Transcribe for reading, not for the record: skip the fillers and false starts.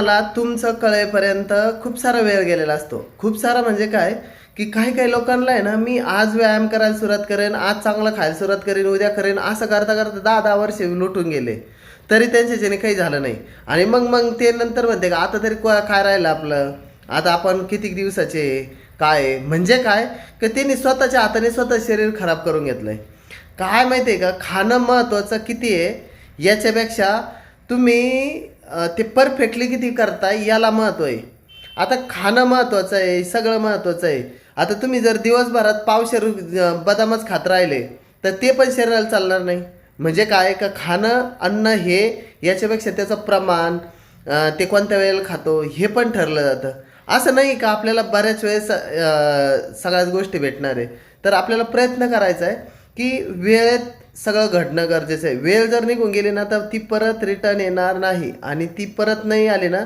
मला तुमचं कळेपर्यंत खूप सारा वेळ गेलेला असतो. खूप सारा म्हणजे काय, की काही काही लोकांना आहे ना, मी आज व्यायाम करायला सुरुवात करेन, आज चांगलं खायला सुरुवात करेन, उद्या करेन, असं करता करता 10-10 वर्ष लुटून गेले, तरी त्यांच्याच्याने काही झालं नाही. आणि मग मग ते नंतर म्हणते का आता तरी काय राहिलं आपलं, आता आपण किती दिवसाचे काय म्हणजे काय, की त्यांनी स्वतःच्या हाताने स्वतः शरीर खराब करून घेतलंय. काय माहिती आहे का, खाणं महत्त्वाचं किती आहे याच्यापेक्षा तुम्ही ते परफेक्टली किती करताय याला महत्त्व आहे. आता खाणं महत्त्वाचं आहे, सगळं महत्त्वाचं आहे. आता तुम्ही जर दिवसभरात पावशेर बदामच खात राहिले तर ते पण शरीराला चालणार नाही. म्हणजे काय का, खाणं अन्न हे याच्यापेक्षा त्याचं प्रमाण, ते कोणत्या वेळेला खातो हे पण ठरलं जातं. असं नाही का आपल्याला बऱ्याच वेळेस सगळ्याच गोष्टी भेटणार आहे. तर आपल्याला प्रयत्न करायचा आहे की वेळेत सगळं घडणं गरजेचं आहे. वेळ जर निघून गेली ना तर ती परत रिटर्न येणार नाही, आणि ती परत नाही आली ना